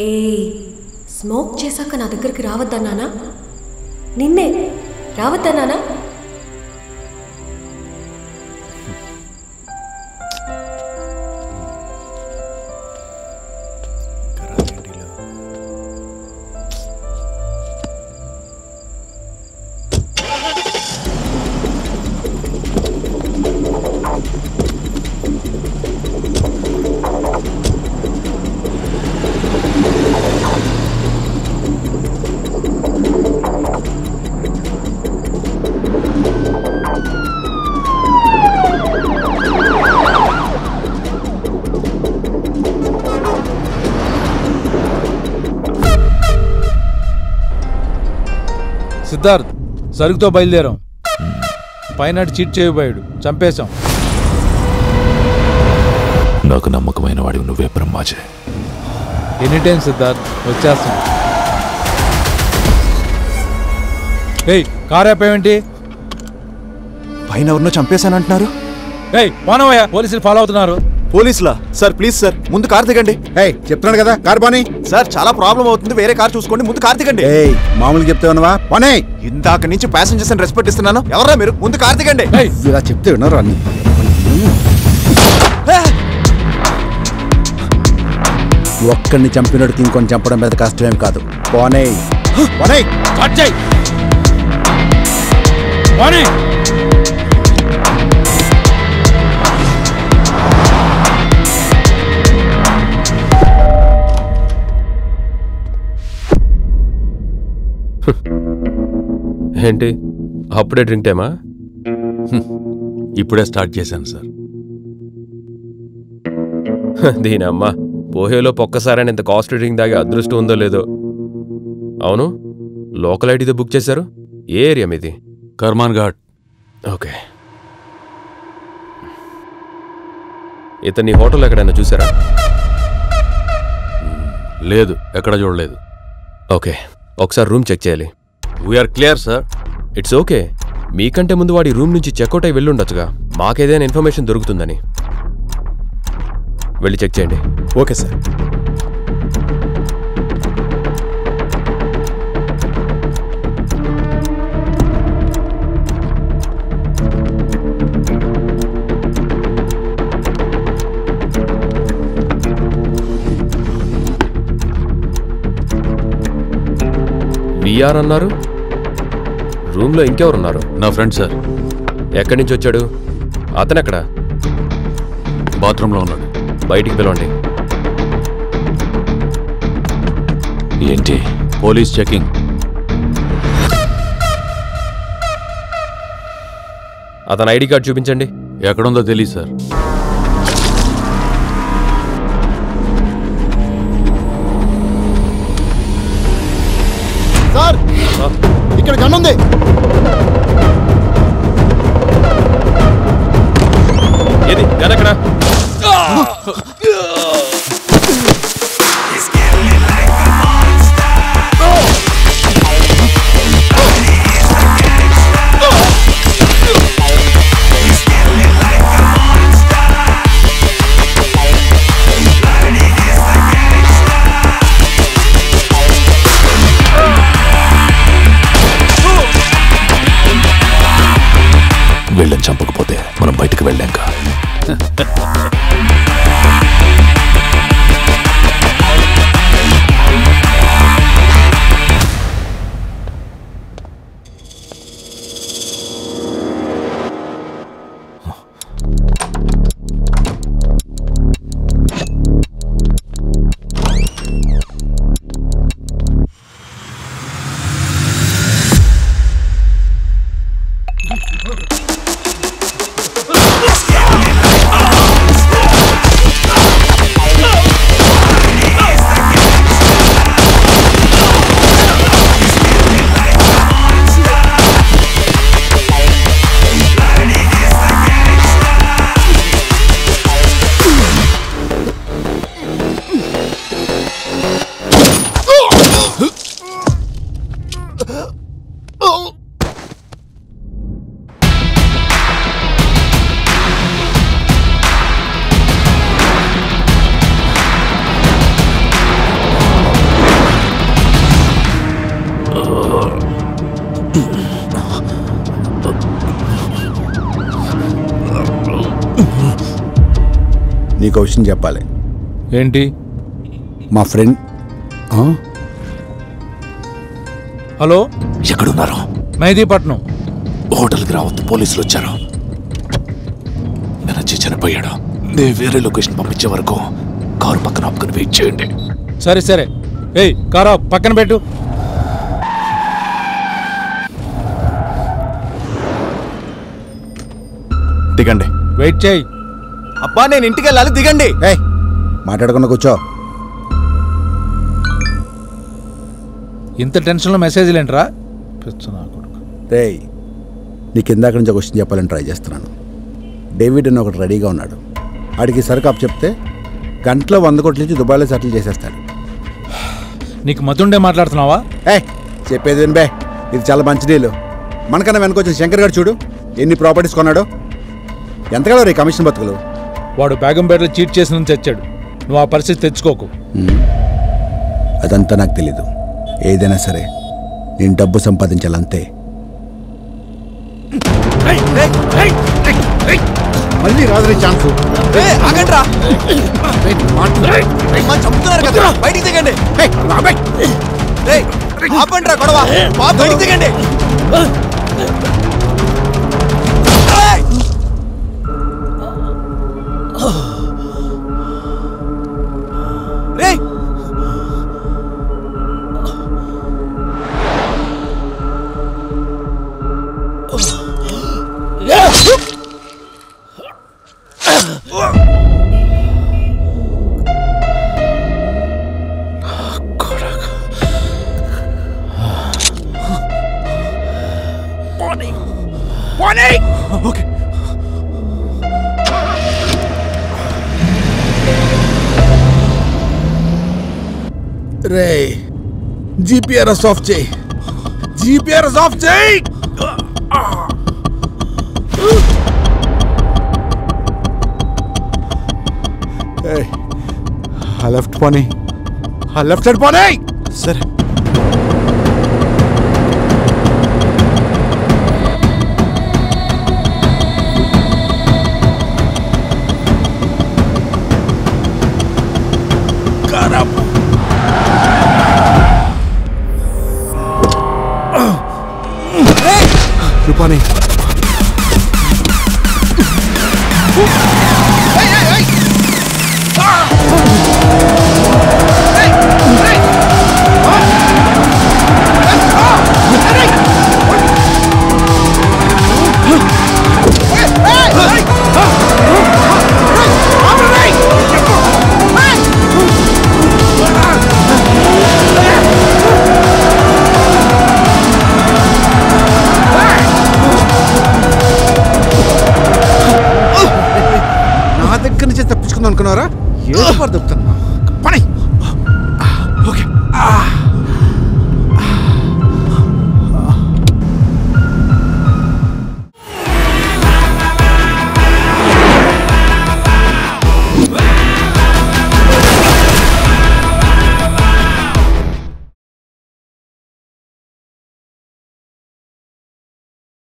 ఏ smoke చేశాక నా దగ్గరికి రావద్దన్నానా? నిన్నే రావద్దన్నానా? సిద్ధార్థ్ సరుకుతో బయలుదేరాం. పైన చీట్ చేయబోయాడు, చంపేశాం. నాకు నమ్మకమైన వాడివి నువ్వే బ్రహ్మాజీ. ఎనీ టైం సిద్ధార్థ్, వచ్చేస్తాం. ఏయ్ కార్ ఆపేవేంటి? పైన ఎవరినో చంపేశానంటున్నారు. ఏయ్ పోనవయ్యా, పోలీసులు ఫాలో అవుతున్నారు. పోలీసులా? సార్ ప్లీజ్ సార్, ముందు కార్ దిగండి. చెప్తున్నాడు కదా కార్ పోనీ. సార్ చాలా ప్రాబ్లం అవుతుంది, వేరే కార్ చూసుకోండి, ముందు కార్ దిగండి. మామూలుగా చెప్తే ఉన్నావా? పోనీ. ఇందాక నుంచి ప్యాసింజర్స్ అని రెస్పెక్ట్ ఇస్తున్నాను, ఎవరా మీరు? ముందు కార్ దిగండి. ఇలా చెప్తే విన్నారు అన్ని. ఒక్కడిని చంపినోడికి ఇంకొని చంపడం మీద కష్టమేం కాదు. పోనీ పోనీ. ఏంటి అప్పుడే డ్రింక్ టైమా? ఇప్పుడే స్టార్ట్ చేశాను సార్. దీనమ్మ పోహేలో ఒక్కసారైనా ఇంత కాస్ట్లీ డ్రింక్ తాగే అదృష్టం ఉందో లేదో. అవును, లోకల్ ఐటీతో బుక్ చేశారు. ఏ ఏరియా మీది? కర్మాన్ ఘాట్. ఓకే. ఇతన్ని హోటల్ ఎక్కడైనా చూసారా? లేదు, ఎక్కడ చూడలేదు. ఓకే, ఒకసారి రూమ్ చెక్ చేయాలి. We are clear sir. It's okay. మీకంటే ముందు వాడి రూమ్ నుంచి చెక్అవుట్ అయి వెళ్ళుండొచ్చుగా, మాకేదైనా ఇన్ఫర్మేషన్ దొరుకుతుందని. వెళ్ళి చెక్ చేయండి. Okay sir. విఆర్ అన్నారు, రూమ్లో ఇంకెవరున్నారు? నా ఫ్రెండ్ సార్. ఎక్కడి నుంచి వచ్చాడు? అతను ఎక్కడ? బాత్రూంలో ఉన్నాడు. బయటికి పిలవండి. ఏంటి? Police checking. అతని ఐడి కార్డ్ చూపించండి. ఎక్కడుందో తెలియదు సార్. సార్ ఇక్కడ గన్ ఉంది. ఏది గన్ ఎక్కడ? నీకు విషయం చెప్పాలి. ఏంటి? మా ఫ్రెండ్ హలో, ఎక్కడున్నారు? మెహదీపట్నం. హోటల్కి రావద్దు, పోలీసులు వచ్చారు. నేను వచ్చి చనిపోయాడు. నేను వేరే లొకేషన్ పంపించే వరకు కారు పక్కన ఆపుకొని వెయిట్ చేయండి. సరే సరే. ఏయ్, కారు పక్కన పెట్టు. దిగండి. వెయిట్ చేయి. అబ్బా నేను ఇంటికి వెళ్ళాలి, దిగండి. ఏయ్ మాట్లాడకుండా కూర్చో. ఇంత టెన్షన్లో మెసేజ్లు ఏంట్రా? రేయ్ నీకు ఇందాక నుంచి ఒక క్వశ్చన్ చెప్పాలని ట్రై చేస్తున్నాను. డేవిడ్ అని ఒకటి రెడీగా ఉన్నాడు. ఆడికి సరుకు అప్పు చెప్తే గంటలో 100 కోట్ల నుంచి దుబాయ్లో సెటిల్ చేసేస్తాడు. నీకు మతుండే మాట్లాడుతున్నావా? చెప్పేది విను బే, ఇది చాలా మంచి డీలు. మనకన్నా వెనకొచ్చిన శంకర్ గారు చూడు ఎన్ని ప్రాపర్టీస్ కొన్నాడో. ఎంతకాలం రే కమిషన్ బతుకులు. వాడు బేగంపేటలో చీట్ చేసిన తెచ్చాడు. నువ్వు ఆ పరిస్థితి తెచ్చుకోకు. అదంతా నాకు తెలీదు. ఏదైనా సరే నేను డబ్బు సంపాదించాలంతే. మళ్ళీ రాదు ఛాన్స్. ఆగండ్రా, చంపుతున్నారు కదా, బయటికి దిగండి. ఆపండి రా గొడవ, బయటికి దిగండి. ఓకే. రే జీపీఆర్ఎస్ ఆఫ్ చేయి. జీపీఆర్ఎస్ ఆఫ్ చేయి. ఆ లెఫ్ట్ పోనీ, ఆ లెఫ్ట్ సైడ్ పోనీ. సరే. రూపాని తప్పించుకుందాం అనుకున్నారా? ఏదో చెప్తాను.